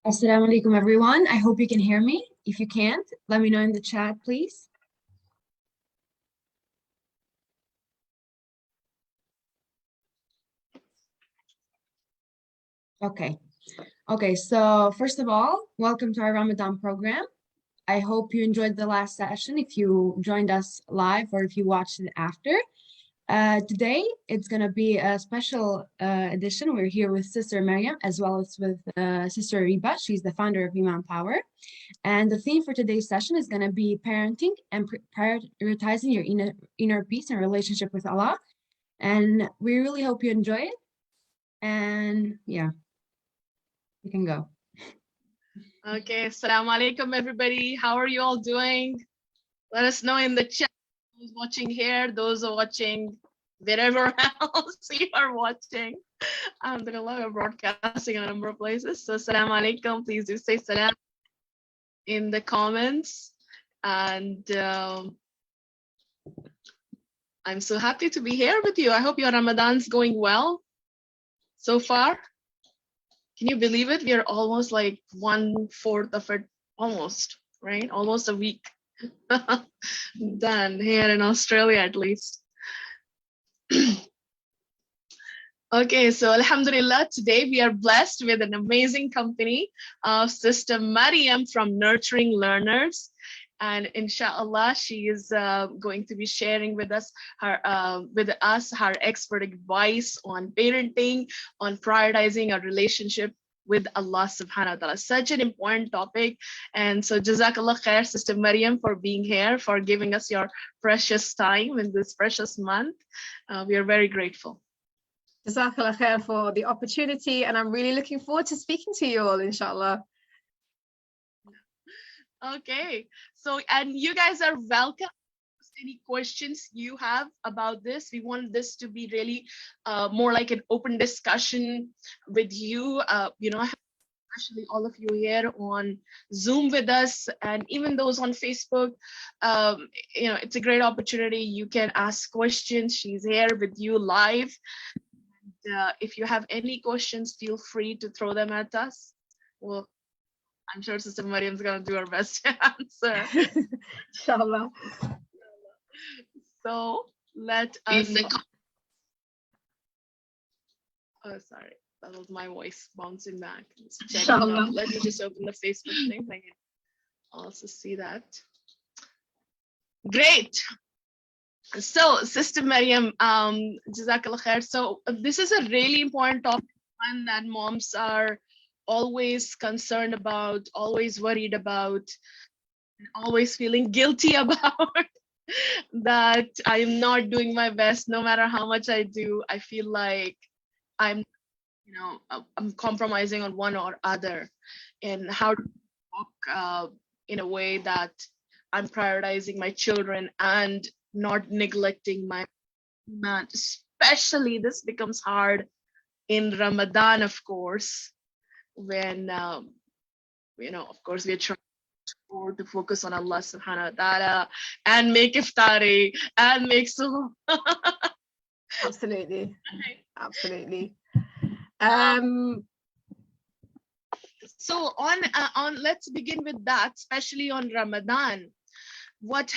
Assalamu alaikum, everyone. I hope you can hear me. If you can't, let me know in the chat, please. Okay. So first of all, welcome to our Ramadan program. I hope you enjoyed the last session if you joined us live or if you watched it after. Today, it's going to be a special edition. We're here with Sister Maryam as well as with Sister Ariba. She's the founder of Emaan Power. And the theme for today's session is going to be parenting and prioritizing your inner peace and relationship with Allah. And we really hope you enjoy it. And yeah, you can go. Okay, assalamu alaikum, everybody. How are you all doing? Let us know in the chat. Who's watching here, those are watching wherever else you are watching. Alhamdulillah, we're broadcasting in a number of places. So assalamu alaikum, please do say salam in the comments. And I'm so happy to be here with you. I hope your Ramadan's going well so far. Can you believe it? We are almost like 1/4 of it, almost, right? Almost a week done here in Australia, at least. Okay, so Alhamdulillah, today we are blessed with an amazing company of Sister Maryam from Nurturing Learners. And inshallah, she is going to be sharing with us her expert advice on parenting, on prioritizing our relationship with Allah subhanahu wa ta'ala. Such an important topic. And so Jazakallah khair, Sister Maryam, for being here, for giving us your precious time in this precious month. We are very grateful. Jazakallah khair for the opportunity, and I'm really looking forward to speaking to you all, inshallah. Okay, so, and you guys are welcome. Any questions you have about this? We want this to be really more like an open discussion with you. You know, especially all of you here on Zoom with us, and even those on Facebook. You know, it's a great opportunity. You can ask questions. She's here with you live. And, if you have any questions, feel free to throw them at us. Well, I'm sure Sister Maryam's gonna do her best to answer. Inshallah. So let us. Oh, sorry, that was my voice bouncing back. Let me just open the Facebook thing. I can also see that. Great. So, Sister Maryam, Jazakallah khair. So this is a really important topic, one that moms are always concerned about, always worried about, and always feeling guilty about. That I am not doing my best. No matter how much I do, I feel like I'm compromising on one or other. And how to talk in a way that I'm prioritizing my children and not neglecting my man. Especially this becomes hard in Ramadan, of course, when of course we're trying to focus on Allah subhanahu wa ta'ala and make iftari and make suhoor. Absolutely. Absolutely. So on let's begin with that, especially on Ramadan. What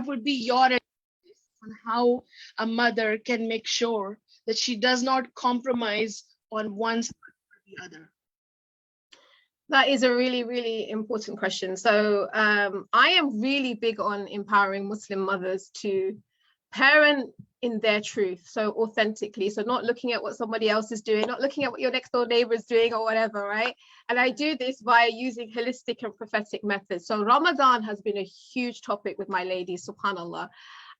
would be your advice on how a mother can make sure that she does not compromise on one side or the other? That is a really, really important question. So I am really big on empowering Muslim mothers to parent in their truth, so authentically, so not looking at what somebody else is doing, not looking at what your next door neighbor is doing or whatever, right? And I do this via using holistic and prophetic methods. So Ramadan has been a huge topic with my ladies, subhanallah.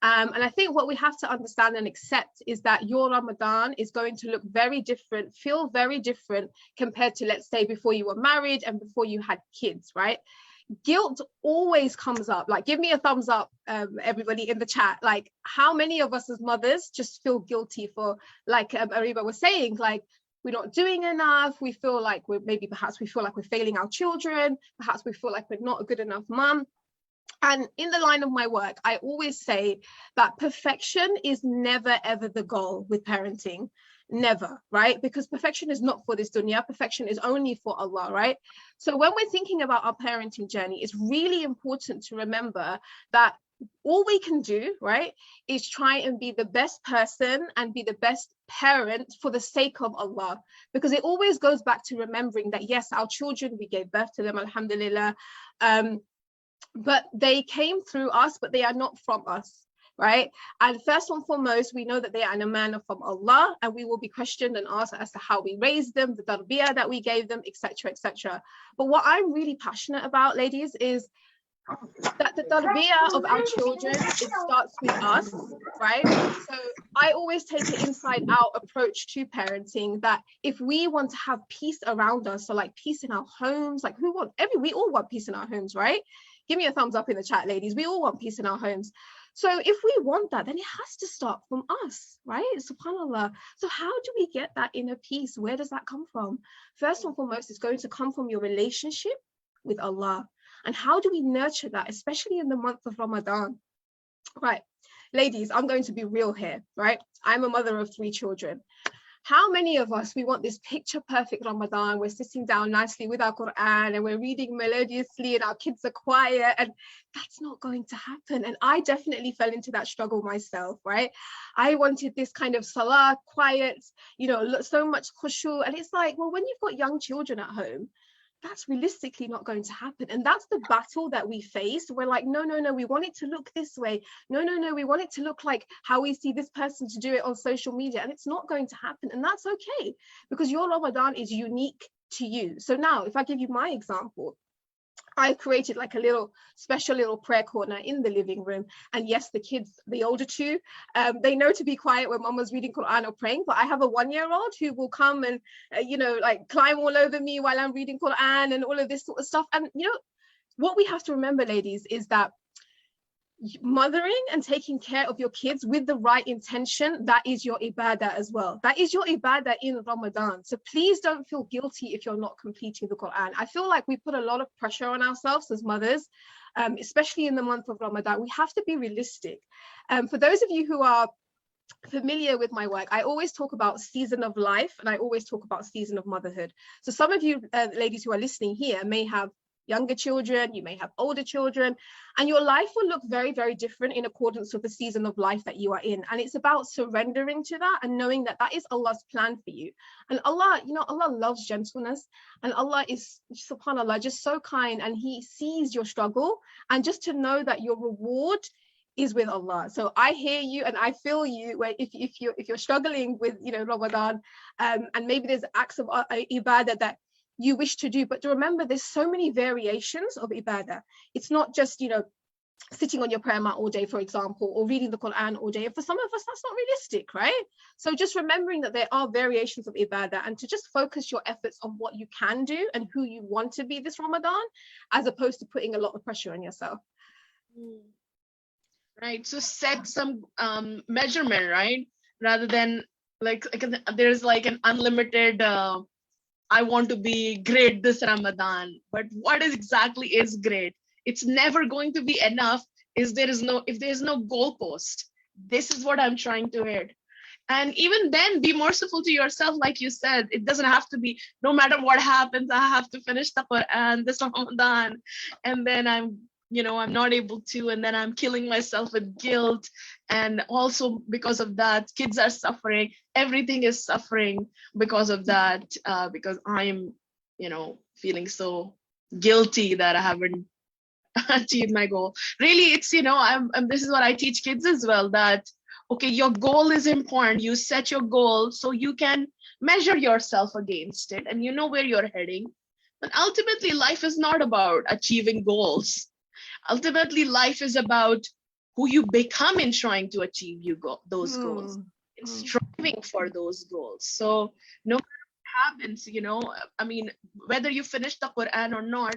And I think what we have to understand and accept is that your Ramadan is going to look very different, feel very different compared to, let's say, before you were married and before you had kids, right? Guilt always comes up. Like, give me a thumbs up, everybody in the chat. Like, how many of us as mothers just feel guilty for, like Ariba was saying, like, we're not doing enough. We feel like perhaps we feel like we're failing our children. Perhaps we feel like we're not a good enough mom. And in the line of my work, I always say that perfection is never, ever the goal with parenting. Never, right? Because perfection is not for this dunya. Perfection is only for Allah, right? So when we're thinking about our parenting journey, it's really important to remember that all we can do, right, is try and be the best person and be the best parent for the sake of Allah. Because it always goes back to remembering that, yes, our children, we gave birth to them, alhamdulillah, but they came through us, but they are not from us. Right? And first and foremost, we know that they are an Amanah from Allah, and we will be questioned and asked as to how we raised them, the tarbiyah that we gave them, etc., etc. But what I'm really passionate about, ladies, is that the tarbiyah of our children, it starts with us, right? So I always take an inside out approach to parenting, that if we want to have peace around us, so like peace in our homes, like we all want peace in our homes, right? Give me a thumbs up in the chat, ladies. We all want peace in our homes. So if we want that, then it has to start from us, right? SubhanAllah. So how do we get that inner peace? Where does that come from? First and foremost, it's going to come from your relationship with Allah. And how do we nurture that, especially in the month of Ramadan? Right, ladies, I'm going to be real here, right? I'm a mother of 3 children. How many of us, we want this picture perfect Ramadan, we're sitting down nicely with our Quran and we're reading melodiously and our kids are quiet, and that's not going to happen. And I definitely fell into that struggle myself, right? I wanted this kind of Salah, quiet, you know, so much khushu. And it's like, well, when you've got young children at home, that's realistically not going to happen. And that's the battle that we face. We're like, no, we want it to look this way. No, we want it to look like how we see this person to do it on social media. And it's not going to happen. And that's okay, because your Ramadan is unique to you. So now, if I give you my example, I created like a little special little prayer corner in the living room. And yes, the kids, the older 2, they know to be quiet when mama's reading Quran or praying. But I have a 1-year-old who will come and, you know, like climb all over me while I'm reading Quran and all of this sort of stuff. And, you know, what we have to remember, ladies, is that mothering and taking care of your kids with the right intention, that is your ibadah as well. That is your ibadah in Ramadan. So please don't feel guilty if you're not completing the Quran. I feel like we put a lot of pressure on ourselves as mothers, especially in the month of Ramadan. We have to be realistic. For those of you who are familiar with my work, I always talk about season of life, and I always talk about season of motherhood. So some of you ladies who are listening here may have younger children, you may have older children, and your life will look very, very different in accordance with the season of life that you are in. And it's about surrendering to that and knowing that that is Allah's plan for you. And Allah, you know, Allah loves gentleness, and Allah is, subhanAllah, just so kind, and He sees your struggle. And just to know that your reward is with Allah. So I hear you and I feel you, where if you're struggling with, you know, Ramadan, and maybe there's acts of ibadah that you wish to do, but to remember there's so many variations of ibadah. It's not just, you know, sitting on your prayer mat all day, for example, or reading the Quran all day. For some of us, that's not realistic, right? So just remembering that there are variations of ibadah, and to just focus your efforts on what you can do and who you want to be this Ramadan, as opposed to putting a lot of pressure on yourself. Right. So set some measurement, right? Rather than like there's like an unlimited I want to be great this Ramadan, but what exactly is great? It's never going to be enough if there is no goalpost. This is what I'm trying to hit. And even then, be merciful to yourself. Like you said, it doesn't have to be, no matter what happens, I have to finish the Quran this Ramadan, and then I'm not able to, and then I'm killing myself with guilt. And also because of that, kids are suffering. Everything is suffering because of that, because I'm, feeling so guilty that I haven't achieved my goal. Really, it's, this is what I teach kids as well, that, okay, your goal is important. You set your goal so you can measure yourself against it and you know where you're heading. But ultimately, life is not about achieving goals. Ultimately, life is about who you become in trying to achieve those goals, in striving for those goals. So no matter what happens, whether you finish the Quran or not,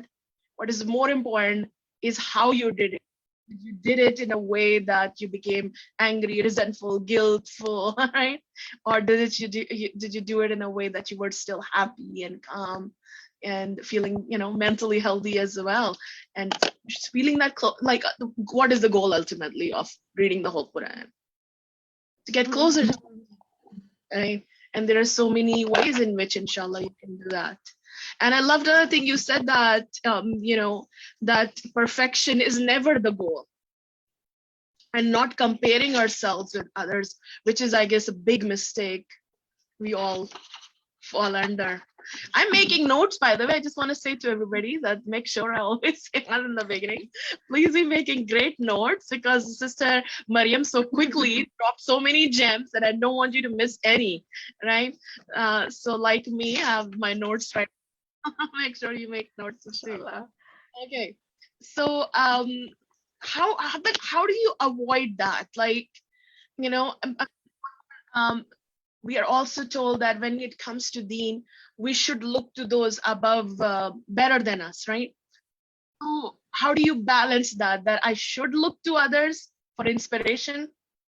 what is more important is how you did it. You did it in a way that you became angry, resentful, guiltful, right? Or did you do it in a way that you were still happy and calm and feeling, mentally healthy as well? And just feeling that, what is the goal ultimately of reading the whole Quran? To get closer to, right? And there are so many ways in which, inshallah, you can do that. And I loved another thing you said, that, that perfection is never the goal, and not comparing ourselves with others, which is, I guess, a big mistake we all fall under. I'm making notes, by the way. I just want to say to everybody that make sure I always say that in the beginning. Please be making great notes, because Sister Maryam so quickly dropped so many gems that I don't want you to miss any, right? So like me, I have my notes right. Make sure you make notes, inshallah. Okay. So how do you avoid that? Like, we are also told that when it comes to deen, we should look to those above, better than us, right? So how do you balance that I should look to others for inspiration,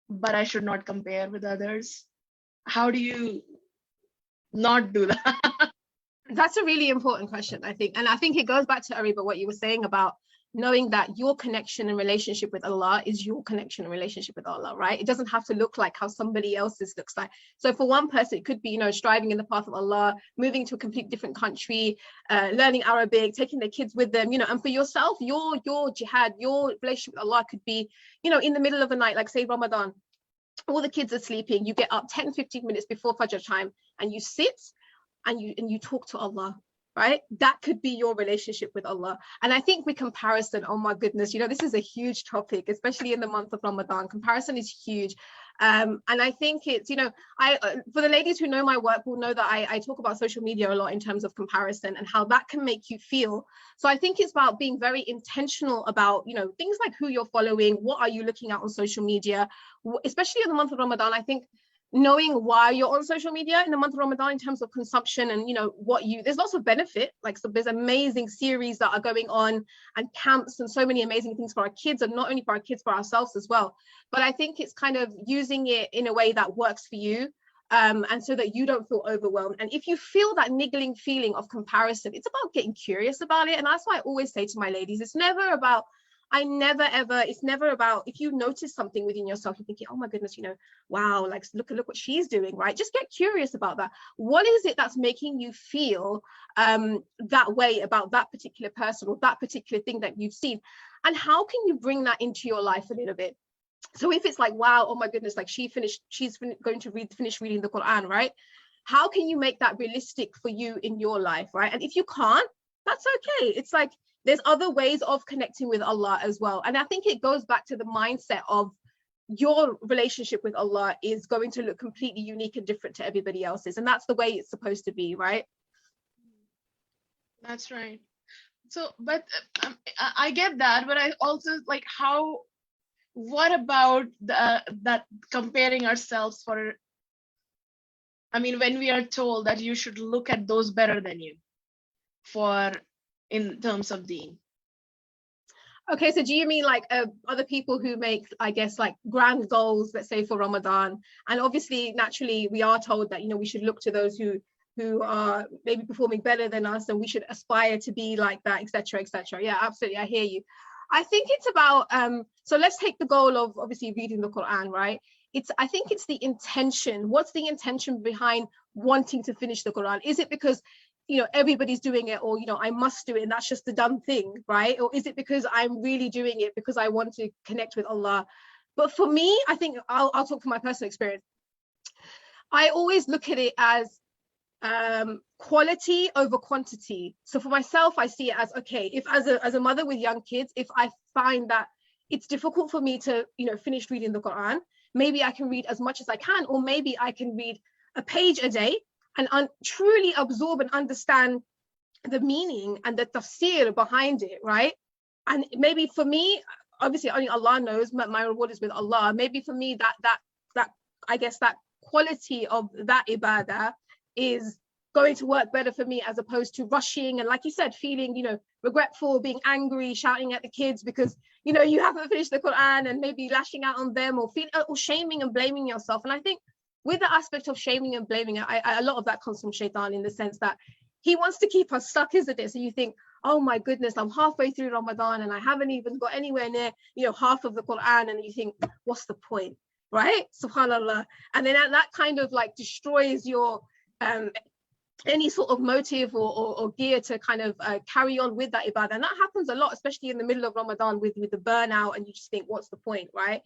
but I should not compare with others? How do you not do that? That's a really important question, I think. And I think it goes back to Ariba, what you were saying about knowing that your connection and relationship with Allah is your connection and relationship with Allah, right? It doesn't have to look like how somebody else's looks like. So for one person, it could be, striving in the path of Allah, moving to a completely different country, learning Arabic, taking their kids with them, and for yourself, your jihad, your relationship with Allah could be, in the middle of the night, like say Ramadan, all the kids are sleeping, you get up 10-15 minutes before Fajr time and you sit and you talk to Allah, right? That could be your relationship with Allah. And I think with comparison, oh my goodness, this is a huge topic, especially in the month of Ramadan. Comparison is huge. And I think it's, for the ladies who know my work will know that I talk about social media a lot in terms of comparison and how that can make you feel. So I think it's about being very intentional about, things like who you're following, what are you looking at on social media, especially in the month of Ramadan. I think knowing why you're on social media in the month of Ramadan in terms of consumption and there's lots of benefit, like so there's amazing series that are going on and camps and so many amazing things for our kids, and not only for our kids, for ourselves as well. But I think it's kind of using it in a way that works for you, and so that you don't feel overwhelmed. And if you feel that niggling feeling of comparison, it's about getting curious about it. And that's why I always say to my ladies, it's never about if you notice something within yourself, you're thinking, oh my goodness, wow, like look what she's doing, right? Just get curious about that. What is it that's making you feel that way about that particular person or that particular thing that you've seen? And how can you bring that into your life a little bit? So if it's like, wow, oh my goodness, like she's going to finish reading the Quran, right? How can you make that realistic for you in your life, right? And if you can't, that's okay. It's like, there's other ways of connecting with Allah as well. And I think it goes back to the mindset of your relationship with Allah is going to look completely unique and different to everybody else's. And that's the way it's supposed to be, right? That's right. So, but I get that, but I also like what about that comparing ourselves when we are told that you should look at those better than you in terms of deen. Okay, so do you mean like other people who make, I guess, like grand goals, let's say for Ramadan? And obviously, naturally, we are told that, we should look to those who are maybe performing better than us, and we should aspire to be like that, etc., etc. Yeah, absolutely, I hear you. I think it's about, so let's take the goal of obviously reading the Quran, right? I think it's the intention. What's the intention behind wanting to finish the Quran? Is it because everybody's doing it, or I must do it and that's just the done thing, right? Or is it because I'm really doing it because I want to connect with Allah? But for me, I think I'll talk from my personal experience. I always look at it as quality over quantity. So for myself, I see it as, okay, if as a mother with young kids, if I find that it's difficult for me to finish reading the Quran, maybe I can read as much as I can, or maybe I can read a page a day and truly absorb and understand the meaning and the tafsir behind it, right? And maybe for me, obviously only Allah knows, my reward is with Allah. Maybe for me that I guess that quality of that ibadah is going to work better for me, as opposed to rushing and, like you said, feeling regretful, being angry, shouting at the kids because you haven't finished the Quran, and maybe lashing out on them or shaming and blaming yourself. And I think with the aspect of shaming and blaming, a lot of that comes from Shaitan, in the sense that he wants to keep us stuck, isn't it? So you think, oh my goodness, I'm halfway through Ramadan and I haven't even got anywhere near, half of the Quran. And you think, what's the point, right? Subhanallah. And then that kind of like destroys your any sort of motive or gear to kind of carry on with that ibadah. And that happens a lot, especially in the middle of Ramadan with the burnout, and you just think, what's the point, right?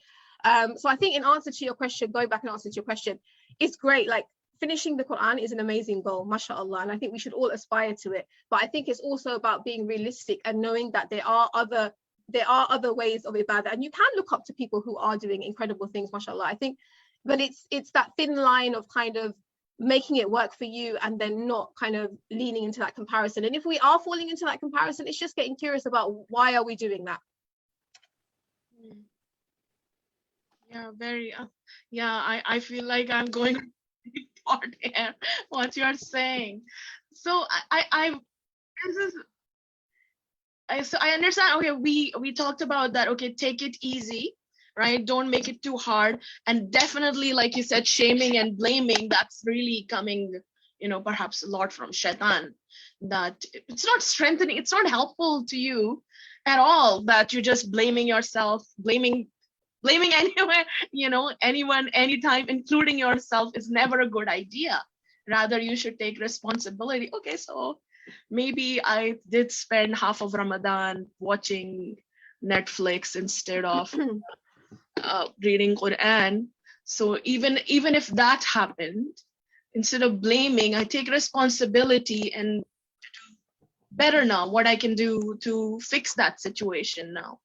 So I think in answer to your question, going back and answer to your question, it's great. Like finishing the Quran is an amazing goal, mashallah, and I think we should all aspire to it. But I think it's also about being realistic and knowing that there are other ways of ibadah, and you can look up to people who are doing incredible things, mashallah. I think, but it's that thin line of kind of making it work for you and then not kind of leaning into that comparison. And if we are falling into that comparison, it's just getting curious about why are we doing that. Yeah, very I feel like I'm going part here what you're saying. So I understand. Okay, we talked about that. Okay, take it easy, right? Don't make it too hard. And definitely, like you said, shaming and blaming, that's really coming, perhaps a lot from shaitan. That it's not strengthening, it's not helpful to you at all, that you're just blaming yourself, blaming anywhere, anyone, anytime, including yourself, is never a good idea. Rather, you should take responsibility. Okay, so maybe I did spend half of Ramadan watching Netflix instead of reading Quran. So even if that happened, instead of blaming, I take responsibility and do better now, what I can do to fix that situation now.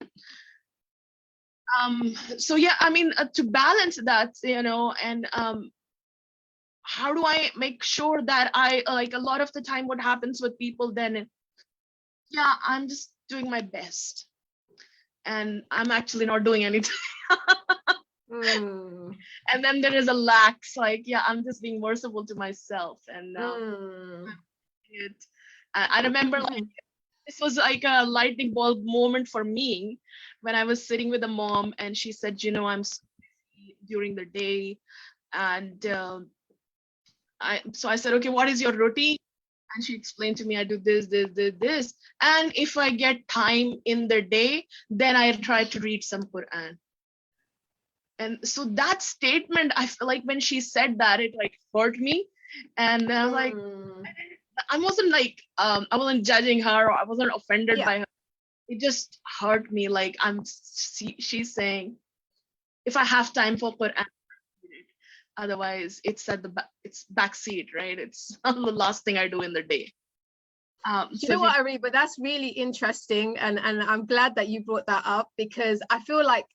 So yeah, I mean, to balance that, and how do I make sure that I, like, a lot of the time what happens with people then, yeah, I'm just doing my best and I'm actually not doing anything. And then there is a lax, like, yeah, I'm just being merciful to myself. And I remember, like, this was like a lightning bulb moment for me when I was sitting with a mom and she said, I'm so busy during the day. And so I said, okay, what is your routine? And she explained to me, I do this. And if I get time in the day, then I try to read some Quran. And so that statement, I feel like when she said that, it like hurt me. And I was like, I wasn't like, I wasn't judging her, or I wasn't offended by her. It just hurt me. Like, she's saying, if I have time for Quran, otherwise it's at it's backseat, right? It's the last thing I do in the day. You know what, Ariba, that's really interesting, and I'm glad that you brought that up, because I feel like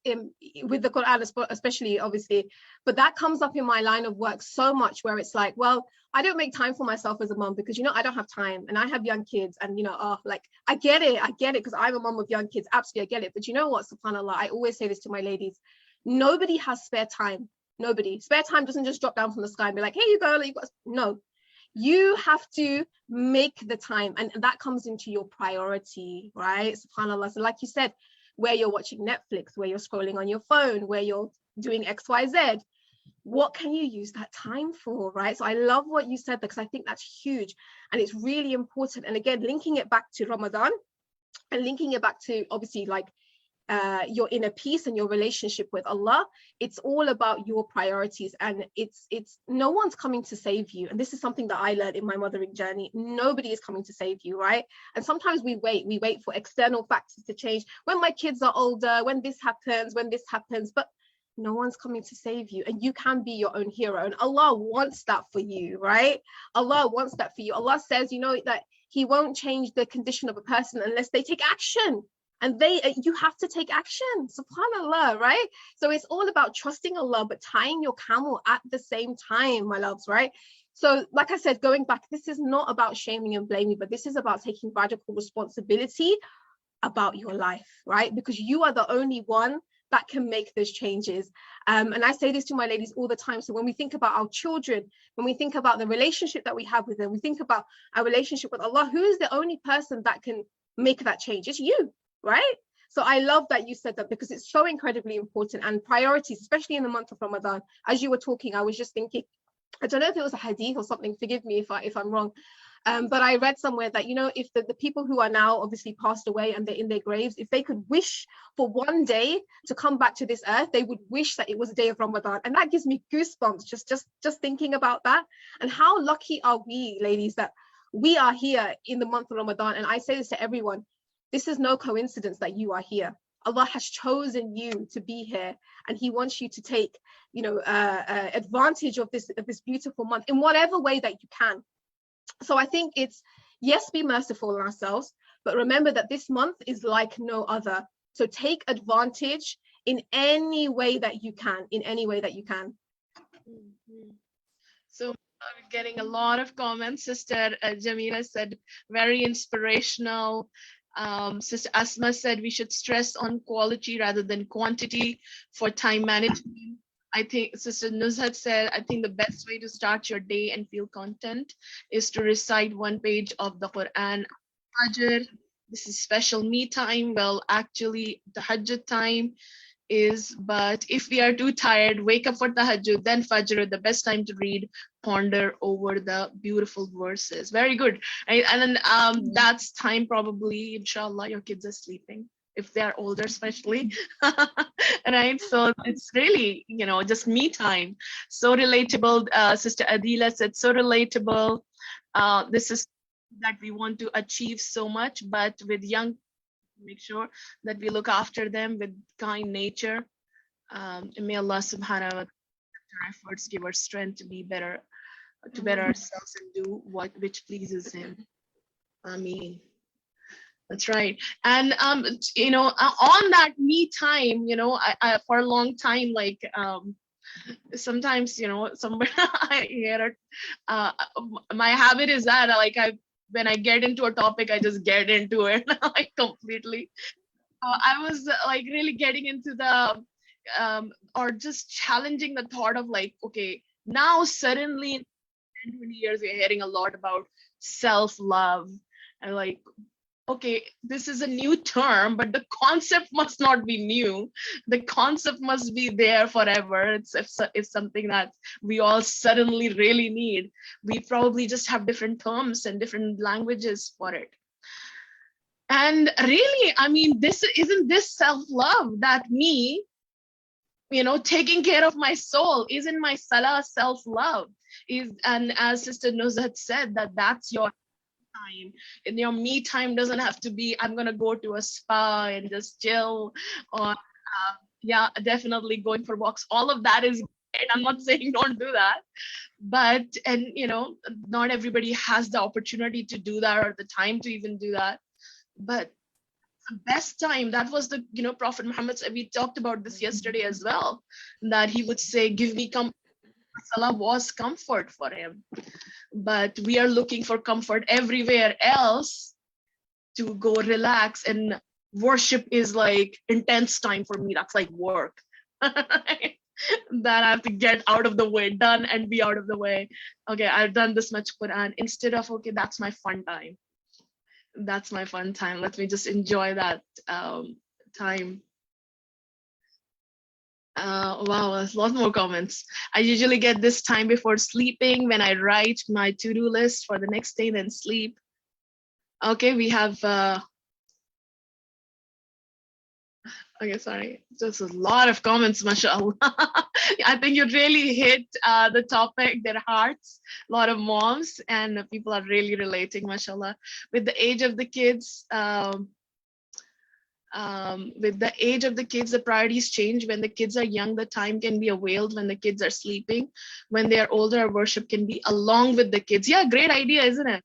with the Quran especially, obviously, but that comes up in my line of work so much, where it's like, well, I don't make time for myself as a mom because I don't have time, and I have young kids, and like, I get it because I'm a mom of young kids, absolutely, I get it. But you know what, subhanallah, I always say this to my ladies, nobody has spare time. Nobody. Spare time doesn't just drop down from the sky and be like, here you go, no. You have to make the time, and that comes into your priority, right? SubhanAllah. So like you said, where you're watching Netflix, where you're scrolling on your phone, where you're doing XYZ, what can you use that time for, right? So I love what you said, because I think that's huge and it's really important. And again, linking it back to Ramadan and linking it back to, obviously, like your inner peace and your relationship with Allah, it's all about your priorities. And it's no one's coming to save you. And this is something that I learned in my mothering journey. Nobody is coming to save you, right? And sometimes we wait for external factors to change. When my kids are older, when this happens, but no one's coming to save you, and you can be your own hero. And Allah wants that for you, right? Allah wants that for you. Allah says, that He won't change the condition of a person unless they take action. And you have to take action, subhanallah, right? So it's all about trusting Allah, but tying your camel at the same time, my loves, right? So like I said, going back, this is not about shaming and blaming, but this is about taking radical responsibility about your life, right? Because you are the only one that can make those changes. And I say this to my ladies all the time. So when we think about our children, when we think about the relationship that we have with them, we think about our relationship with Allah, who is the only person that can make that change? It's you. Right? So I love that you said that, because it's so incredibly important. And priorities, especially in the month of Ramadan. As you were talking, I was just thinking, I don't know if it was a hadith or something, forgive me if I'm wrong, But I read somewhere that, you know, if the people who are now obviously passed away and they're in their graves, if they could wish for one day to come back to this earth, they would wish that it was a day of Ramadan. And that gives me goosebumps just thinking about that. And how lucky are we, ladies, that we are here in the month of Ramadan. And I say this to everyone, this is no coincidence that you are here. Allah has chosen you to be here, and He wants you to take, you know, advantage of this beautiful month in whatever way that you can. So I think it's, yes, be merciful on ourselves, but remember that this month is like no other. So take advantage in any way that you can, in any way that you can. So I'm getting a lot of comments. Sister Jamila said, very inspirational. Sister Asma said we should stress on quality rather than quantity for time management. I think Sister Nuzhat said, I think the best way to start your day and feel content is to recite one page of the Quran. Fajr, this is special me time. Well, actually, the Tahajjud time is, but if we are too tired, wake up for Tahajjud, then Fajr, the best time to read, ponder over the beautiful verses. Very good. Right? And then that's time probably, inshallah, your kids are sleeping, if they are older, especially. Right? So it's really, you know, just me time. So relatable. Sister Adila said, so relatable. This is that we want to achieve so much, but with young, make sure that we look after them with kind nature. And may Allah subhanahu wa ta'ala, our efforts, give us strength to be better, to better ourselves and do which pleases Him. Ameen. That's right. And you know, on that me time, you know, I for a long time, like sometimes, you know, somewhere I hear my habit is that like when I get into a topic, I just get into it like completely. I was like really getting into the or just challenging the thought of like, okay, now suddenly in 10, 20 years we're hearing a lot about self-love, and like, okay, this is a new term, but the concept must not be new. The concept must be there forever. It's something that we all suddenly really need. We probably just have different terms and different languages for it. And really, I mean, isn't this self-love that me, you know, taking care of my soul, isn't my Salah self-love? And as Sister Nuzhat said, that's your time. And your me time doesn't have to be, I'm gonna go to a spa and just chill, or yeah, definitely going for walks. All of that is great. I'm not saying don't do that, but, and you know, not everybody has the opportunity to do that or the time to even do that. But the best time, that was the, you know, Prophet Muhammad, we talked about this yesterday as well, that he would say, give me comfort. Salah was comfort for him, but we are looking for comfort everywhere else to go relax, and worship is like intense time for me. That's like work that I have to get out of the way, done and be out of the way. Okay, I've done this much Quran, instead of, okay, that's my fun time. That's my fun time. Let me just enjoy that time. Wow, a lot more comments. I usually get this time before sleeping when I write my to-do list for the next day, then sleep. Okay, we have, okay, sorry, just a lot of comments, mashallah. I think you really hit the topic, their hearts. A lot of moms and people are really relating, mashallah. With the age of the kids, the priorities change. When the kids are young, the time can be availed when the kids are sleeping. When they are older, worship can be along with the kids. Yeah, great idea, isn't it?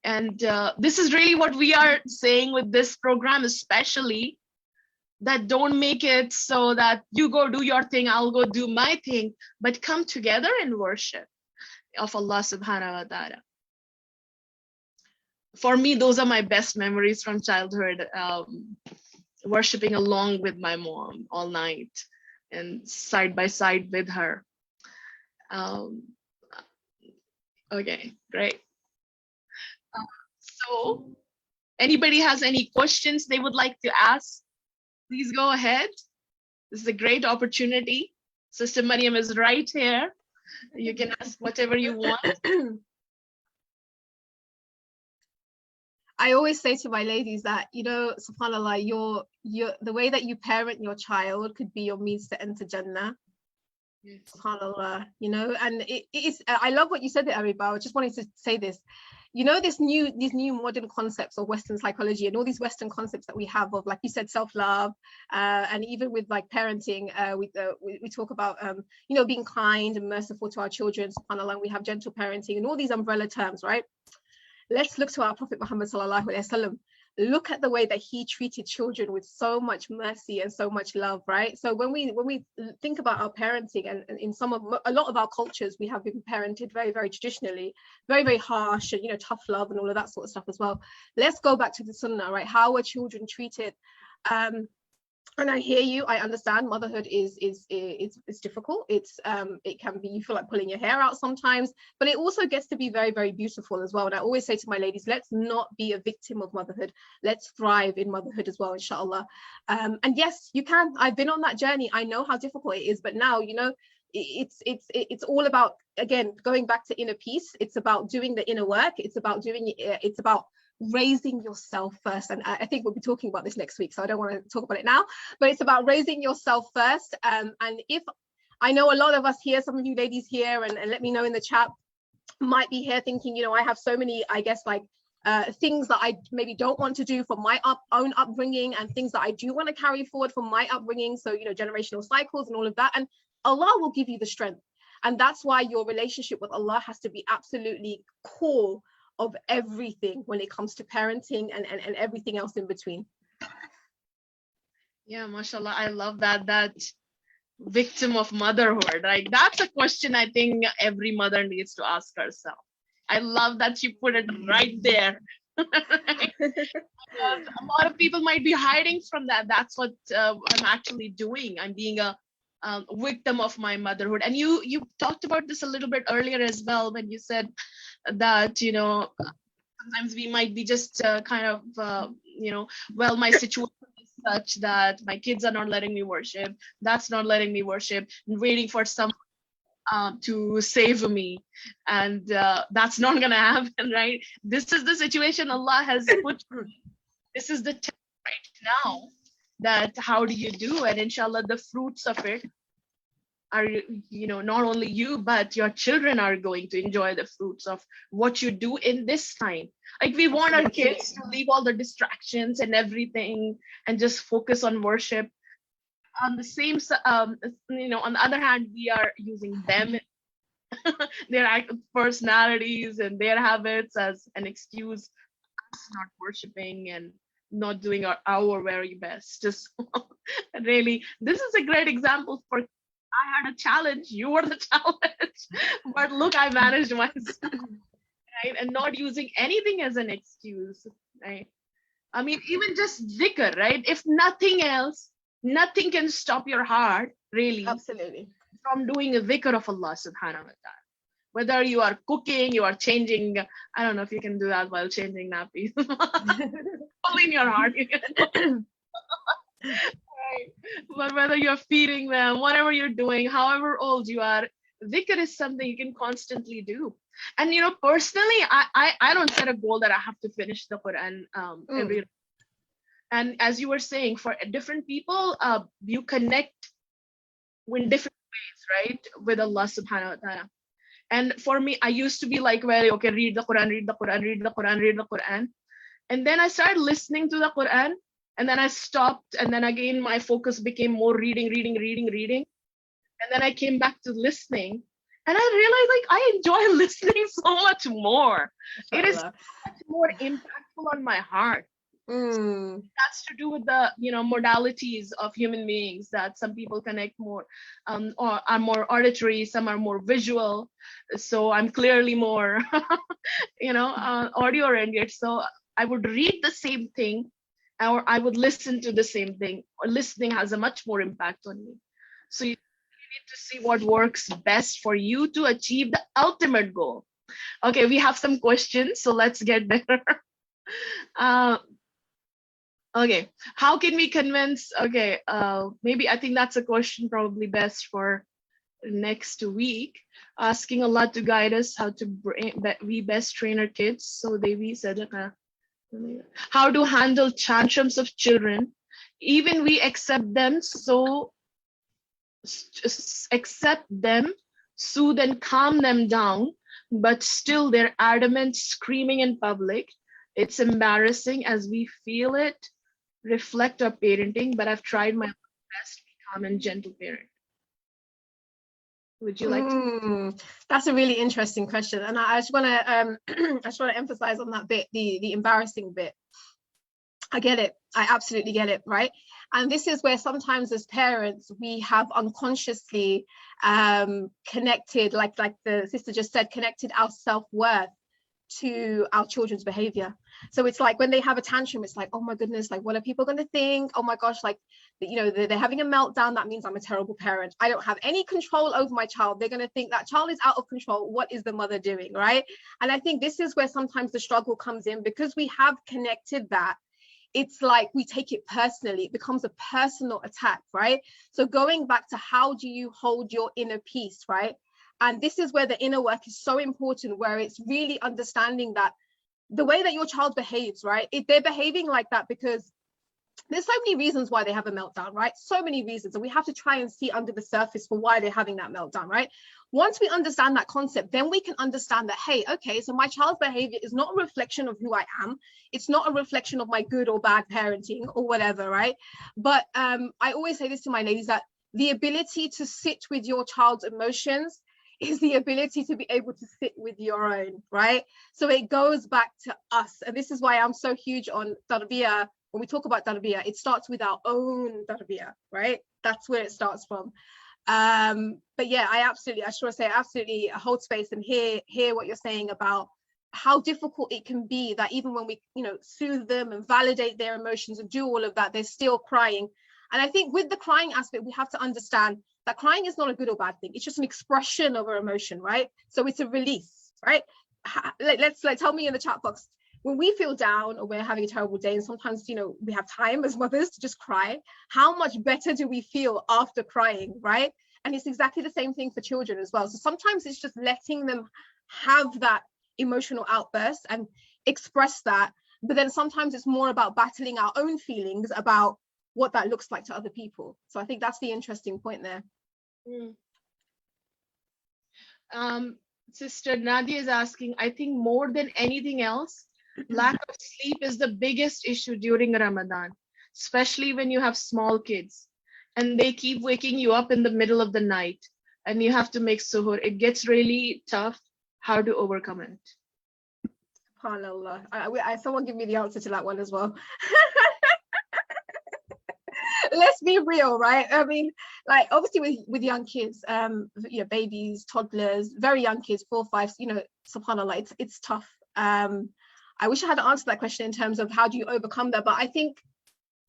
And this is really what we are saying with this program, especially, that don't make it so that you go do your thing, I'll go do my thing, but come together in worship of Allah subhanahu wa ta'ala. For me, those are my best memories from childhood, worshiping along with my mom all night and side by side with her. Okay, great. So anybody has any questions they would like to ask, please go ahead. This is a great opportunity. Sister Maryam is right here. You can ask whatever you want. I always say to my ladies that, you know, subhanallah, your the way that you parent your child could be your means to enter Jannah. Yes. SubhanAllah, you know, and it is, I love what you said there, Ariba. I just wanted to say this. You know, these new modern concepts of Western psychology and all these Western concepts that we have of, like you said, self-love, and even with like parenting, we talk about, you know, being kind and merciful to our children, subhanAllah, and we have gentle parenting and all these umbrella terms, right? Let's look to our Prophet Muhammad sallallahu alaihi wasallam. Look at the way that he treated children with so much mercy and so much love, right? So when we think about our parenting, and in a lot of our cultures, we have been parented very, very traditionally, very, very harsh, and, you know, tough love and all of that sort of stuff as well. Let's go back to the Sunnah, right? How were children treated? And I hear you, I understand motherhood is difficult. It's it can be, you feel like pulling your hair out sometimes, but it also gets to be very, very beautiful as well. And I always say to my ladies, let's not be a victim of motherhood. Let's thrive in motherhood as well, inshallah. And yes, you can. I've been on that journey. I know how difficult it is, but now, you know, it's all about, again, going back to inner peace. It's about doing the inner work. It's about raising yourself first, and I think we'll be talking about this next week, so I don't want to talk about it now, but it's about raising yourself first. And if I know a lot of us here, some of you ladies here, and let me know in the chat, might be here thinking, you know, I have so many, I guess, like things that I maybe don't want to do from my own upbringing, and things that I do want to carry forward from my upbringing, so, you know, generational cycles and all of that, and Allah will give you the strength. And that's why your relationship with Allah has to be absolutely core of everything when it comes to parenting and everything else in between. Yeah, mashallah, I love that victim of motherhood. Like, that's a question I think every mother needs to ask herself. I love that you put it right there. A lot of people might be hiding from that. That's what I'm actually doing. I'm being a victim of my motherhood. And you talked about this a little bit earlier as well, when you said that, you know, sometimes we might be just kind of, you know, well, my situation is such that my kids are not letting me worship, that's not letting me worship, and waiting for someone to save me, and that's not gonna happen, right? This is the situation Allah has put through. This is the time right now, that how do you do, and inshallah the fruits of it are, you know, not only you but your children are going to enjoy the fruits of what you do in this time. Like, we want our kids to leave all the distractions and everything and just focus on worship. On the same you know, on the other hand, we are using them, their personalities and their habits as an excuse not worshiping and not doing our very best. Just really, this is a great example for, I had a challenge, you were the challenge, but look, I managed myself, right? And not using anything as an excuse, right? I mean, even just dhikr, right? If nothing else, nothing can stop your heart, really, Absolutely, from doing a dhikr of Allah subhanahu wa ta'ala. Whether you are cooking, you are changing, I don't know if you can do that while changing nappies. Only in your heart. Right. But whether you're feeding them, whatever you're doing, however old you are, dhikr is something you can constantly do. And, you know, personally, I don't set a goal that I have to finish the Quran every. And as you were saying, for different people, you connect in different ways, right, with Allah subhanahu wa ta'ala. And for me, I used to be like, well, okay, read the Quran, read the Quran, read the Quran, read the Quran. And then I started listening to the Quran, and then I stopped. And then again, my focus became more reading. And then I came back to listening, and I realized, like, I enjoy listening so much more. It is much more impactful on my heart. That's to do with the, you know, modalities of human beings, that some people connect more or are more auditory, some are more visual. So I'm clearly more you know, audio oriented. So I would read the same thing, or I would listen to the same thing, or listening has a much more impact on me. So you need to see what works best for you to achieve the ultimate goal. Okay, we have some questions, so let's get there. Okay, how can we convince? Okay, maybe I think that's a question probably best for next week. Asking Allah to guide us how to we best train our kids so they be sadaqah How to handle tantrums of children. Even we accept them, accept them, soothe and calm them down, but still they're adamant, screaming in public. It's embarrassing as we feel it reflect our parenting, but I've tried my best to be calm and gentle parent. Would you like to? That's a really interesting question, and I just want to I just want to emphasize on that bit, the embarrassing bit. I get it. I absolutely get it, right? And this is where sometimes as parents we have unconsciously connected, like the sister just said, connected our self-worth to our children's behavior. So it's like when they have a tantrum, it's like, oh my goodness, like what are people going to think? Oh my gosh, like, you know, they're having a meltdown. That means I'm a terrible parent. I don't have any control over my child. They're going to think that child is out of control. What is the mother doing, right? And I think this is where sometimes the struggle comes in, because we have connected that. It's like we take it personally. It becomes a personal attack, right? So going back to how do you hold your inner peace, right? And this is where the inner work is so important, where it's really understanding that the way that your child behaves, right? They're behaving like that because there's so many reasons why they have a meltdown, right? So many reasons. And we have to try and see under the surface for why they're having that meltdown, right? Once we understand that concept, then we can understand that, hey, okay, so my child's behavior is not a reflection of who I am. It's not a reflection of my good or bad parenting or whatever, right? But I always say this to my ladies, that the ability to sit with your child's emotions is the ability to be able to sit with your own, right? So it goes back to us. And this is why I'm so huge on tarbiyah. When we talk about tarbiyah, it starts with our own tarbiyah, right? That's where it starts from. But yeah, I just want to say, absolutely hold space and hear what you're saying about how difficult it can be, that even when we, you know, soothe them and validate their emotions and do all of that, they're still crying. And I think with the crying aspect, we have to understand that crying is not a good or bad thing. It's just an expression of our emotion, right? So it's a release, right? Let's tell me in the chat box, when we feel down or we're having a terrible day, and sometimes, you know, we have time as mothers to just cry, how much better do we feel after crying, right? And it's exactly the same thing for children as well. So sometimes it's just letting them have that emotional outburst and express that. But then sometimes it's more about battling our own feelings about what that looks like to other people. So I think that's the interesting point there. Sister Nadia is asking, I think more than anything else, lack of sleep is the biggest issue during Ramadan, especially when you have small kids and they keep waking you up in the middle of the night and you have to make suhoor. It gets really tough. How to overcome it? SubhanAllah. Someone give me the answer to that one as well. Let's be real, right? I mean, like obviously with young kids, you know, babies, toddlers, very young kids, 4, 5, you know, subhanAllah, it's tough. I wish I had answered that question in terms of how do you overcome that, but I think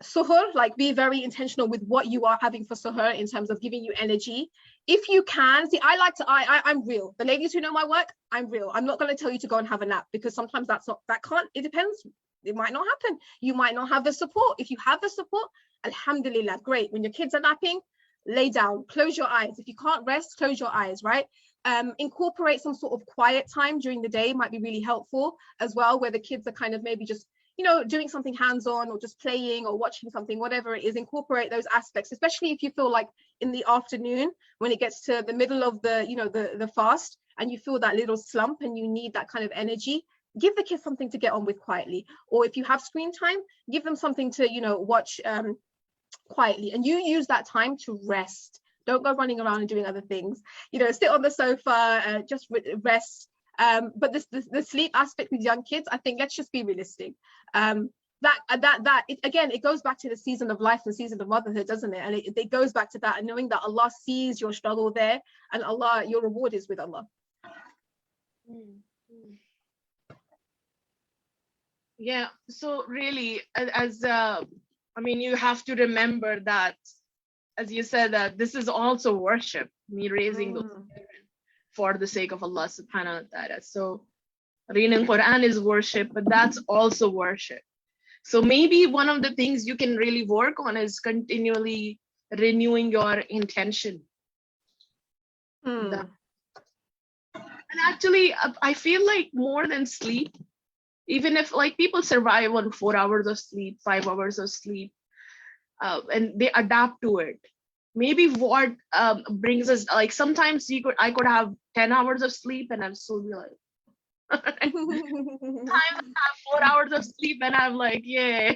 suhoor, like be very intentional with what you are having for suhoor in terms of giving you energy. If you can, see, I'm real. The ladies who know my work, I'm real. I'm not going to tell you to go and have a nap, because sometimes it depends. It might not happen. You might not have the support. If you have the support, alhamdulillah, great. When your kids are napping, lay down, close your eyes. If you can't rest, close your eyes, right? Incorporate some sort of quiet time during the day might be really helpful as well, where the kids are kind of maybe just, you know, doing something hands-on or just playing or watching something, whatever it is. Incorporate those aspects, especially if you feel like in the afternoon, when it gets to the middle of the, you know, the fast, and you feel that little slump and you need that kind of energy. Give the kids something to get on with quietly. Or if you have screen time, give them something to, you know, watch quietly, and you use that time to rest. Don't go running around and doing other things, you know, sit on the sofa, just rest. But the sleep aspect with young kids, I think let's just be realistic. It goes back to the season of life and season of motherhood, doesn't it? And it goes back to that, and knowing that Allah sees your struggle there, and Allah, your reward is with Allah. Yeah, so really, I mean, you have to remember that, as you said, that this is also worship, me raising those children for the sake of Allah subhanahu wa ta'ala. So reading Quran is worship, but that's also worship. So maybe one of the things you can really work on is continually renewing your intention. And actually, I feel like more than sleep, Even if like people survive on 4 hours of sleep, 5 hours of sleep, and they adapt to it. Maybe what brings us, like sometimes I could have 10 hours of sleep and I'm still be like, sometimes I have 4 hours of sleep and I'm like, yeah,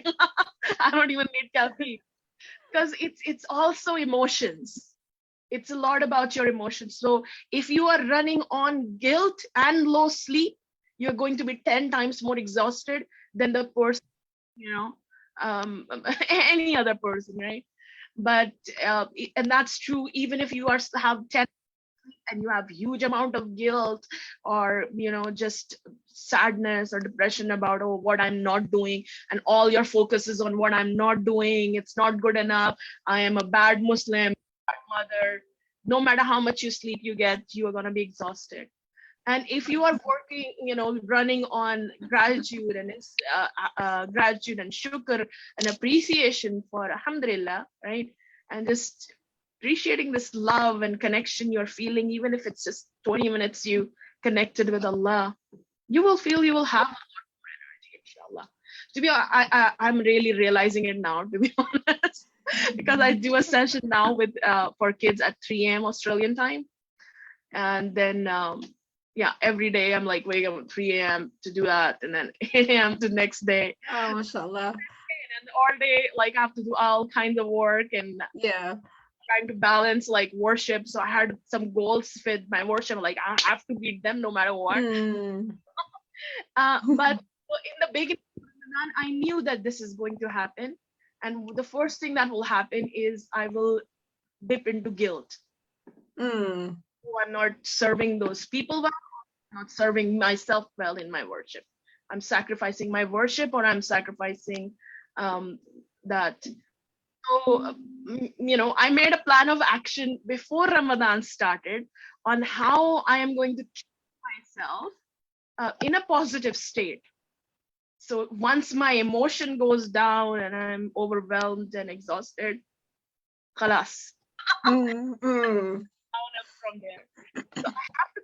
I don't even need caffeine. Because it's also emotions. It's a lot about your emotions. So if you are running on guilt and low sleep, you're going to be 10 times more exhausted than the person, you know, any other person, right? But and that's true even if you have 10 and you have huge amount of guilt, or just sadness or depression about, oh, what I'm not doing, and all your focus is on what I'm not doing, it's not good enough, I am a bad Muslim, bad mother. No matter how much you sleep you get, you are going to be exhausted. And if you are working, running on gratitude and gratitude and shukr and appreciation for alhamdulillah, right? And just appreciating this love and connection you're feeling, even if it's just 20 minutes you connected with Allah, you will feel you will have a lot more energy, inshallah. To be honest, I'm really realizing it now, to be honest, because I do a session now with for kids at 3 a.m. Australian time. And then every day I'm like waking up at 3 a.m. to do that, and then 8 a.m. to next day. Oh, mashallah. And all day, like I have to do all kinds of work, and trying to balance like worship. So I had some goals with my worship, like I have to beat them no matter what. But in the beginning, I knew that this is going to happen. And the first thing that will happen is I will dip into guilt. Oh, I'm not serving those people well, I'm not serving myself well in my worship. I'm sacrificing my worship, or I'm sacrificing that. So, I made a plan of action before Ramadan started on how I am going to keep myself in a positive state. So once my emotion goes down and I'm overwhelmed and exhausted, khalas. Down from there. So I have to,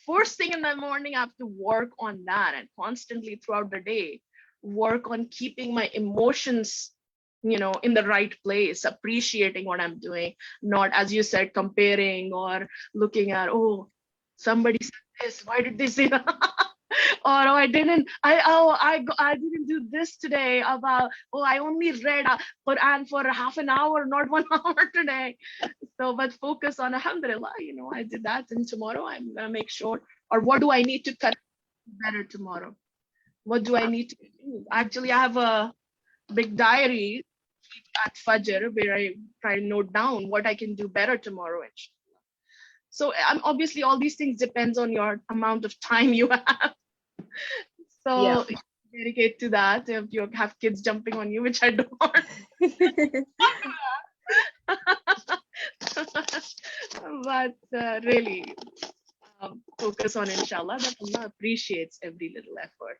first thing in the morning, I have to work on that, and constantly throughout the day, work on keeping my emotions in the right place, appreciating what I'm doing, not, as you said, comparing or looking at, oh, somebody said this, why did they say that? Or, oh, I didn't do this today, about, oh, I only read Quran for half an hour, not 1 hour today. So, but focus on alhamdulillah, I did that, and tomorrow I'm gonna make sure, or what do I need to cut better tomorrow? What do I need to do? Actually, I have a big diary at Fajr where I try to note down what I can do better tomorrow. So obviously all these things depends on your amount of time you have. So dedicate to that. If you have kids jumping on you, which I don't. But really focus on inshallah that Allah appreciates every little effort.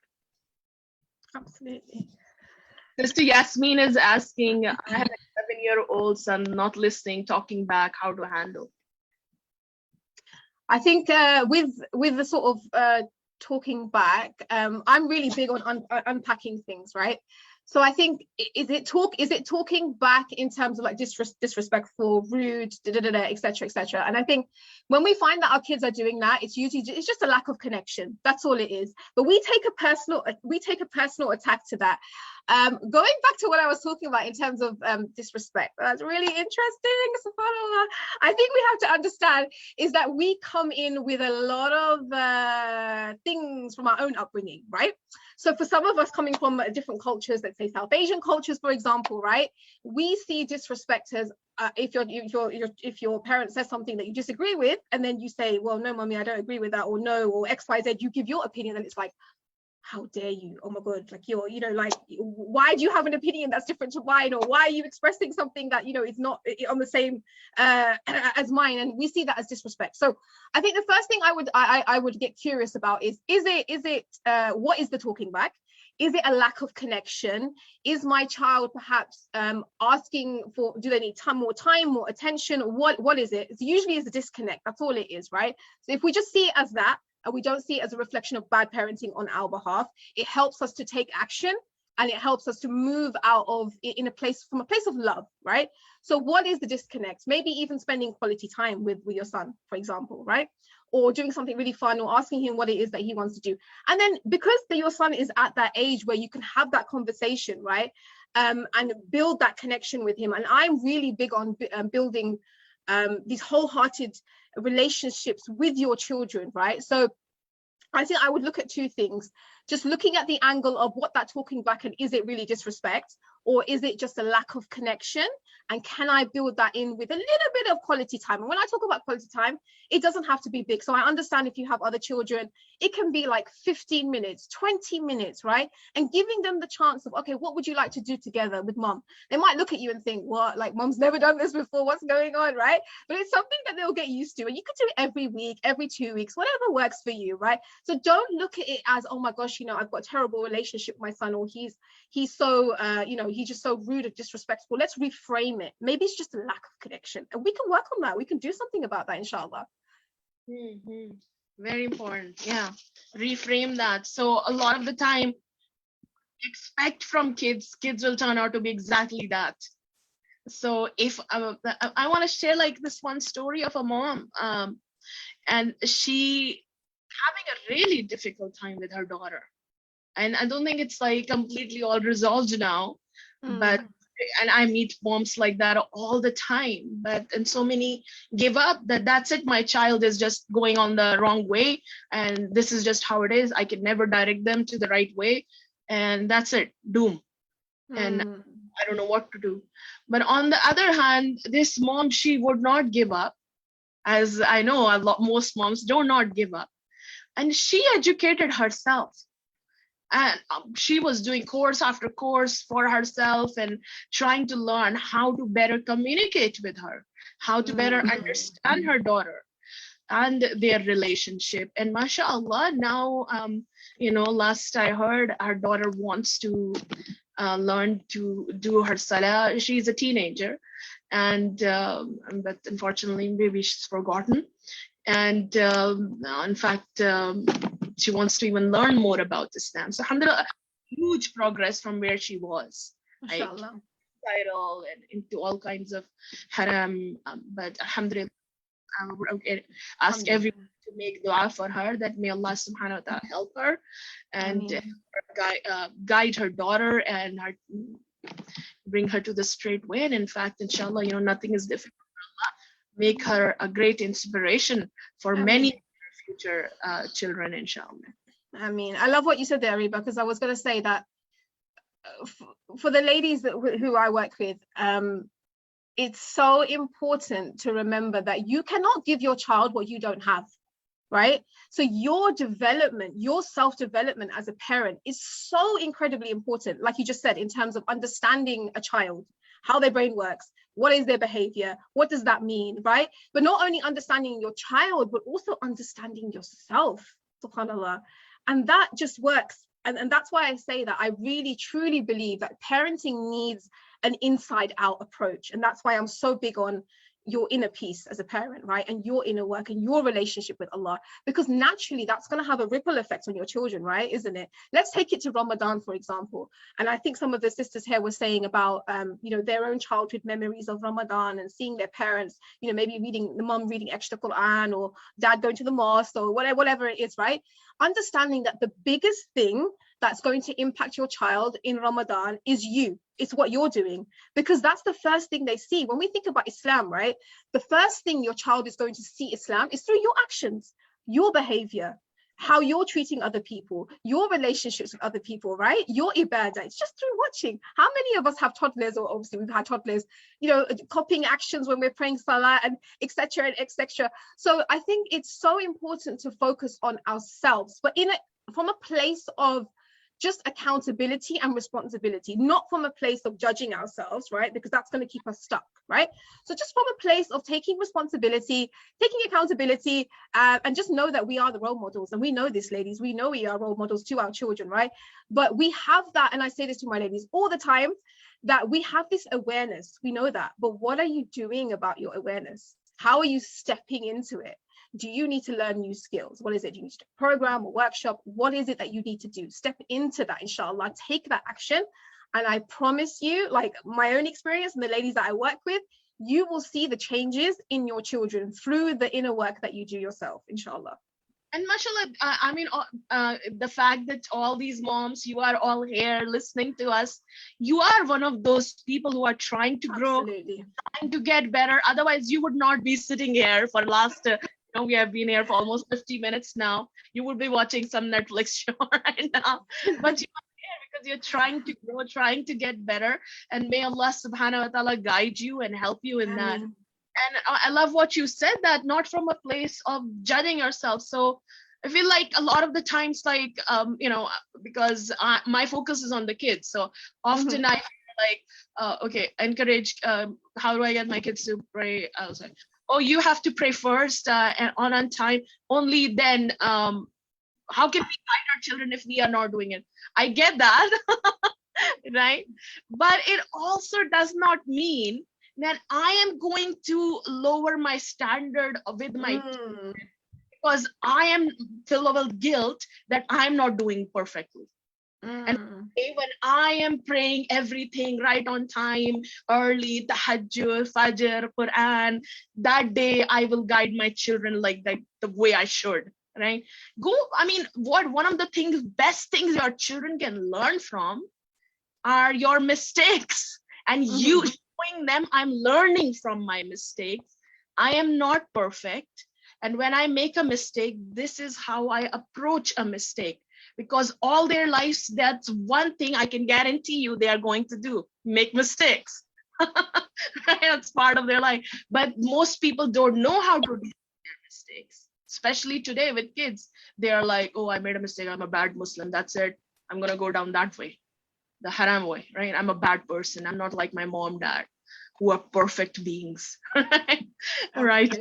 Absolutely. Sister Yasmin is asking, I have a 7-year-old son not listening, talking back, how to handle? I think with the sort of talking back, I'm really big on unpacking things, right? So I think, is it talking back in terms of like disrespectful, rude, etc., etc. And I think when we find that our kids are doing that, it's just a lack of connection. That's all it is. But we take a personal attack to that. Going back to what I was talking about in terms of disrespect, that's really interesting. SubhanAllah. I think we have to understand is that we come in with a lot of things from our own upbringing, right? So for some of us coming from different cultures, let's say South Asian cultures, for example, right? We see disrespect as if your parent says something that you disagree with, and then you say, well, no, mommy, I don't agree with that, or no, or X, Y, Z, you give your opinion, and it's like, how dare you? Oh my God, like like, why do you have an opinion that's different to mine? Or why are you expressing something that, is not on the same as mine? And we see that as disrespect. So I think the first thing I would get curious about is it what is the talking back? Is it a lack of connection? Is my child perhaps asking for, do they need more time, more attention? What is it? It's usually is a disconnect. That's all it is, right? So if we just see it as that, and we don't see it as a reflection of bad parenting on our behalf. It helps us to take action, and it helps us to move out of in a place from a place of love, right? So what is the disconnect? Maybe even spending quality time with your son, for example, right? Or doing something really fun, or asking him what it is that he wants to do. And then because your son is at that age where you can have that conversation, right? And build that connection with him. And I'm really big on building these wholehearted relationships with your children, right? So I think I would look at two things. Just looking at the angle of what that talking back, and is it really disrespect, or is it just a lack of connection? And can I build that in with a little bit of quality time? And when I talk about quality time, it doesn't have to be big. So I understand if you have other children, it can be like 15 minutes, 20 minutes, right? And giving them the chance of, okay, what would you like to do together with mom? They might look at you and think, what, like mom's never done this before, what's going on, right? But it's something that they'll get used to. And you can do it every week, every 2 weeks, whatever works for you, right? So don't look at it as, oh my gosh, you know, I've got a terrible relationship with my son, or he's so, you know, he's just so rude or disrespectful. Let's reframe it. Maybe it's just a lack of connection, and we can work on that. We can do something about that, inshallah. Very important. Yeah, reframe that. So a lot of the time, expect from kids will turn out to be exactly that. So if I want to share like this one story of a mom, and she having a really difficult time with her daughter, and I don't think it's like completely all resolved now, but and I meet moms like that all the time, but and so many give up, that's it, my child is just going on the wrong way, and this is just how it is, I can never direct them to the right way, and that's it, doom. And I don't know what to do. But on the other hand, this mom, she would not give up, as I know most moms do not give up, and she educated herself. And she was doing course after course for herself and trying to learn how to better communicate with her, how to better understand her daughter and their relationship. And mashallah, now, you know, last I heard, her daughter wants to learn to do her Salah. She's a teenager, and but unfortunately, maybe she's forgotten. And in fact, she wants to even learn more about Islam. So alhamdulillah, huge progress from where she was, like title and into all kinds of haram. But alhamdulillah, I would ask everyone to make dua for her, that may Allah subhanahu wa ta'ala help her and guide her daughter and bring her to the straight way. And in fact, inshallah, you know, nothing is difficult. Make her a great inspiration for many future children, inshallah. I mean, I love what you said there, Ariba, because I was going to say that for the ladies who I work with, it's so important to remember that you cannot give your child what you don't have, right? So your development, your self-development as a parent is so incredibly important, like you just said, in terms of understanding a child, how their brain works, what is their behavior, what does that mean, right? But not only understanding your child, but also understanding yourself, subhanallah. And that just works. And that's why I say that I really, truly believe that parenting needs an inside out approach. And that's why I'm so big on your inner peace as a parent, right? And your inner work and your relationship with Allah, because naturally that's going to have a ripple effect on your children, right? Isn't it? Let's take it to Ramadan, for example. And I think some of the sisters here were saying about, you know, their own childhood memories of Ramadan and seeing their parents, you know, maybe the mom reading extra Quran, or dad going to the mosque, or whatever it is, right? Understanding that the biggest thing that's going to impact your child in Ramadan is you. It's what you're doing, because that's the first thing they see. When we think about Islam, right? The first thing your child is going to see Islam is through your actions, your behavior, how you're treating other people, your relationships with other people, right? Your ibadah. It's just through watching. How many of us have toddlers, or obviously we've had toddlers, you know, copying actions when we're praying Salah and etc. and etc. So I think it's so important to focus on ourselves, but from a place of just accountability and responsibility, not from a place of judging ourselves, right? Because that's going to keep us stuck, right? So just from a place of taking responsibility, taking accountability, and just know that we are the role models. And we know this, ladies, we know we are role models to our children, right? But we have that, and I say this to my ladies all the time, that we have this awareness, we know that, but what are you doing about your awareness? How are you stepping into it? Do you need to learn new skills? What is it? Do you need to do a program, a workshop? What is it that you need to do? Step into that, inshallah. Take that action. And I promise you, like my own experience and the ladies that I work with, you will see the changes in your children through the inner work that you do yourself, inshallah. And mashallah, I mean, the fact that all these moms, you are all here listening to us, you are one of those people who are trying to grow, Absolutely. trying to get better. Otherwise, you would not be sitting here for last, we have been here for almost 50 minutes now. You would be watching some Netflix show right now. But you are here because you're trying to grow, trying to get better. And may Allah subhanahu wa ta'ala guide you and help you in that. And I love what you said, that not from a place of judging yourself. So I feel like a lot of the times, like, because my focus is on the kids. So often I feel like, okay, encourage, how do I get my kids to pray? I was like, oh, you have to pray first and on time. Only then, how can we guide our children if we are not doing it? I get that, right? But it also does not mean that I am going to lower my standard with my children because I am filled with guilt that I'm not doing perfectly. And when I am praying everything right on time, early, tahajjud, fajr, Quran, that day I will guide my children like that, the way I should, right? One of the best things your children can learn from are your mistakes, and you showing them I'm learning from my mistakes. I am not perfect. And when I make a mistake, this is how I approach a mistake. Because all their lives, that's one thing I can guarantee you they are going to do, make mistakes. That's part of their life. But most people don't know how to do their mistakes, especially today with kids. They are like, oh, I made a mistake. I'm a bad Muslim. That's it. I'm going to go down that way, the haram way, right? I'm a bad person. I'm not like my mom, dad, who are perfect beings, right?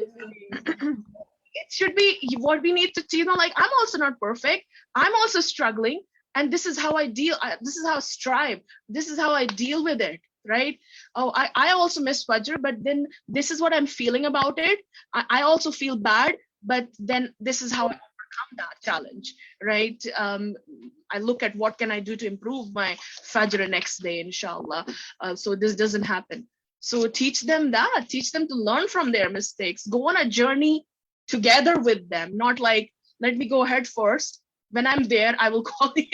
It should be what we need to, like, I'm also not perfect. I'm also struggling. And this is how I deal. This is how I strive. This is how I deal with it, right? Oh, I also miss Fajr, but then this is what I'm feeling about it. I also feel bad, but then this is how I overcome that challenge, right? I look at what can I do to improve my Fajr next day, inshallah. So this doesn't happen. So teach them that. Teach them to learn from their mistakes. Go on a journey together with them, not like, let me go ahead first. When I'm there, I will call you.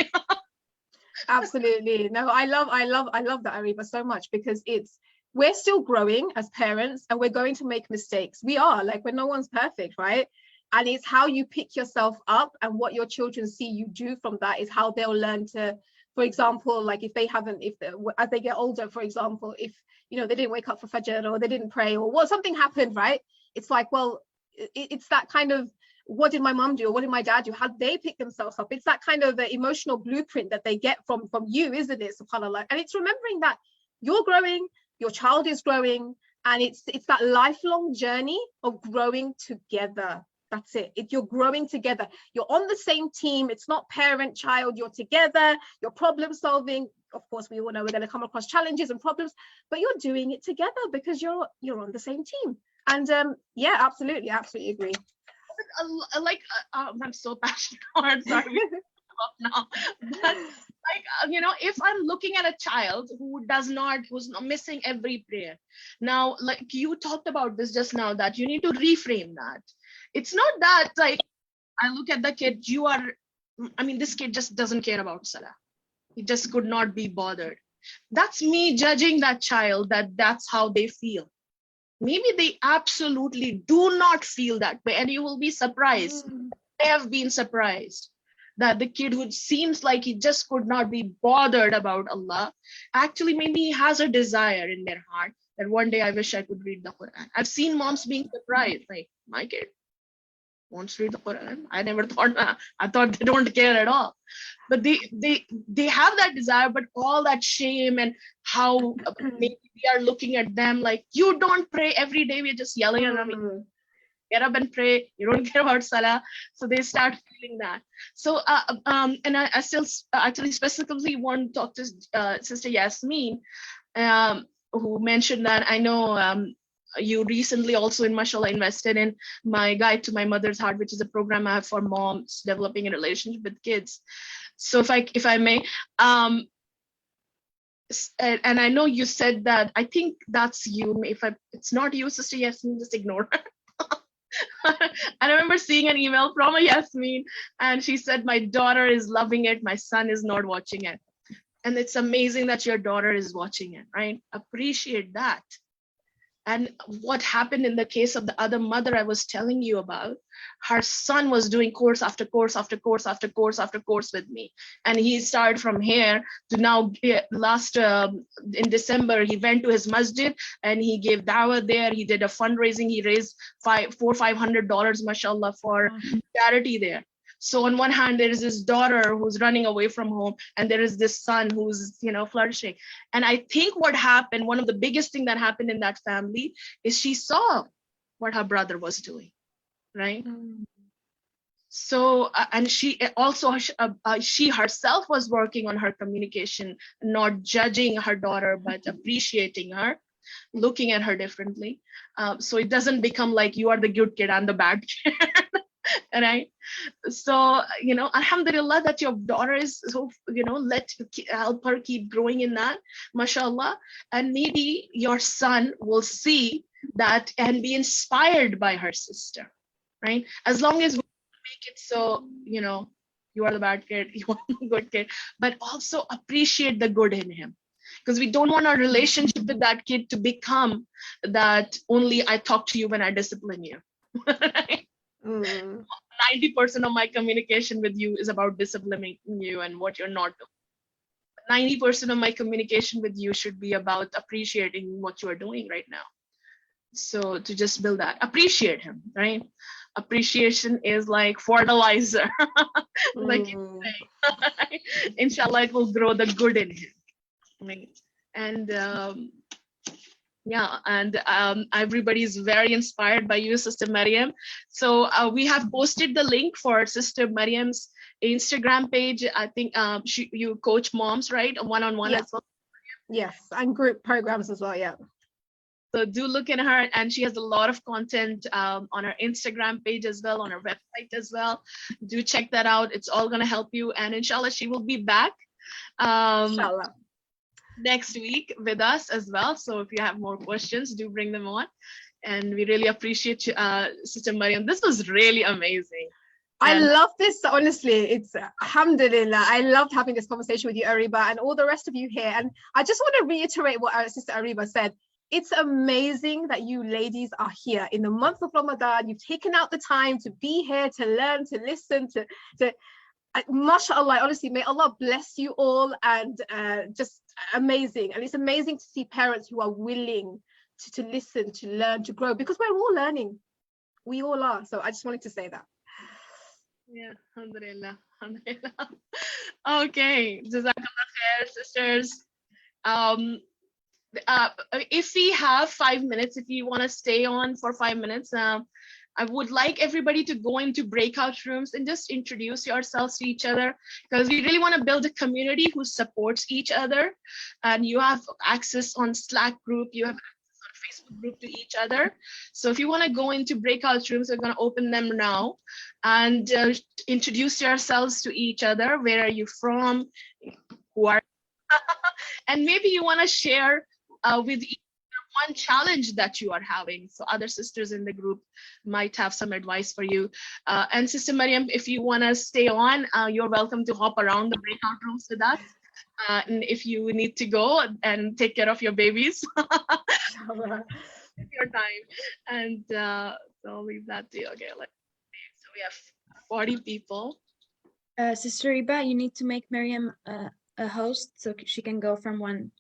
Absolutely. No, I love that, Ariba, so much, because we're still growing as parents and we're going to make mistakes. We are, like, when no one's perfect, right? And it's how you pick yourself up and what your children see you do from that is how they'll learn to, for example, like as they get older, for example, if, they didn't wake up for Fajr or they didn't pray or something happened, right? It's like, well, it's that kind of, what did my mom do or what did my dad do? How did they pick themselves up? It's that kind of emotional blueprint that they get from you, isn't it? SubhanAllah. And it's remembering that you're growing, your child is growing, and it's that lifelong journey of growing together. That's it. You're growing together. You're on the same team. It's not parent, child. You're together. You're problem solving. Of course, we all know we're going to come across challenges and problems, but you're doing it together because you're on the same team. And yeah, absolutely agree. I'm so passionate. I'm sorry now. But if I'm looking at a child who's not missing every prayer. Now, like you talked about this just now, that you need to reframe that. It's not that, like, I look at the kid, this kid just doesn't care about Salah. He just could not be bothered. That's me judging that child, that's how they feel. Maybe they absolutely do not feel that way, and you will be surprised. I have been surprised that the kid who seems like he just could not be bothered about Allah, actually maybe he has a desire in their heart that one day I wish I could read the Quran. I've seen moms being surprised, like, my kid wants to read the Quran. I never thought, I thought they don't care at all. But they have that desire, but all that shame and how maybe we are looking at them like, you don't pray every day, we're just yelling at them. Get up and pray, you don't care about Salah. So they start feeling that. So and I still actually specifically want to talk to Sister Yasmin, who mentioned that I know you recently also in mashallah invested in my Guide to My Mother's Heart, which is a program I have for moms developing a relationship with kids. So if I may, and I know you said that, I think that's you. If it's not you, Sister Yasmin, just ignore her. I remember seeing an email from a Yasmin, and she said, my daughter is loving it, my son is not watching it. And it's amazing that your daughter is watching it, right? Appreciate that. And what happened in the case of the other mother I was telling you about, her son was doing course after course after course after course after course with me. And he started from here to now. Last in December, he went to his masjid and he gave dawah there. He did a fundraising. He raised $500, mashallah, for charity there. So on one hand, there is this daughter who's running away from home, and there is this son who's, flourishing. And I think what happened, one of the biggest thing that happened in that family is she saw what her brother was doing, right? So, and she also, she herself was working on her communication, not judging her daughter, but appreciating her, looking at her differently. So it doesn't become like you are the good kid, I'm the bad kid. Right? So, alhamdulillah that your daughter is so, help her keep growing in that, mashallah. And maybe your son will see that and be inspired by her sister, right? As long as we make it so, you are the bad kid, you are the good kid, but also appreciate the good in him. Because we don't want our relationship with that kid to become that only I talk to you when I discipline you. Right? 90% of my communication with you is about disciplining you and what you're not doing. 90% of my communication with you should be about appreciating what you are doing right now. So to just build that, appreciate him, right? Appreciation is like fertilizer. Like you say. Inshallah, it will grow the good in him. Right? And yeah, and everybody is very inspired by you, Sister Maryam. So we have posted the link for Sister Maryam's Instagram page. I think you coach moms, right? One-on-one as well. Yes, and group programs as well, yeah. So do look at her, and she has a lot of content on her Instagram page as well, on her website as well. Do check that out. It's all going to help you. And inshallah, she will be back. Inshallah. Next week with us as well. So if you have more questions, do bring them on. And we really appreciate you, Sister Maryam. This was really amazing. I love this, honestly. It's alhamdulillah. I loved having this conversation with you, Ariba, and all the rest of you here. And I just want to reiterate what our Sister Ariba said. It's amazing that you ladies are here in the month of Ramadan. You've taken out the time to be here, to learn, to listen, to mashallah, honestly, may Allah bless you all, and just amazing. And it's amazing to see parents who are willing to listen, to learn, to grow, because we're all learning. We all are. So I just wanted to say that. Yeah, alhamdulillah. Okay, jazakallah khair, sisters. If we have 5 minutes, if you want to stay on for 5 minutes, I would like everybody to go into breakout rooms and just introduce yourselves to each other, because we really want to build a community who supports each other. And you have access on Slack group, you have access on Facebook group to each other. So if you want to go into breakout rooms, we're going to open them now, and introduce yourselves to each other. Where are you from? Who are and maybe you want to share with each one challenge that you are having, so other sisters in the group might have some advice for you. And Sister Maryam, if you want to stay on, you're welcome to hop around the breakout rooms with us. And if you need to go and take care of your babies, your time. And so I'll leave that to you. Okay, let's see. So we have 40 people. Sister Ariba, you need to make Maryam a host so she can go from one.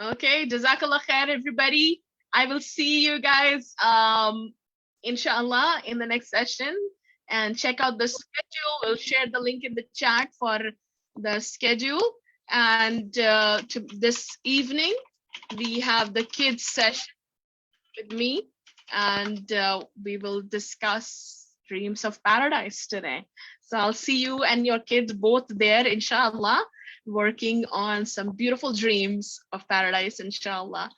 Okay, Jazakallah khair, everybody. I will see you guys, inshallah, in the next session. And check out the schedule. We'll share the link in the chat for the schedule. And this evening, we have the kids session with me, and we will discuss dreams of paradise today. So I'll see you and your kids both there, inshallah, working on some beautiful dreams of paradise, inshallah.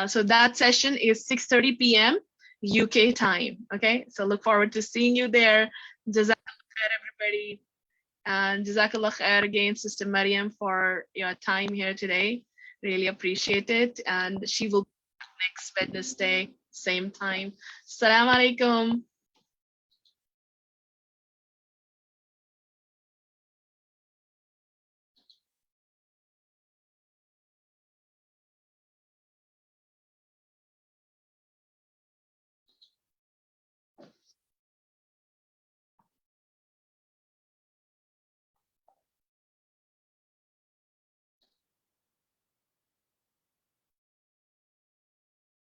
So that session is 6:30 p.m. UK time. Okay, so look forward to seeing you there. Jazakallah khair, everybody. And Jazakallah khair again, Sister Maryam, for your time here today. Really appreciate it. And she will be back next Wednesday, same time. Assalamu alaikum.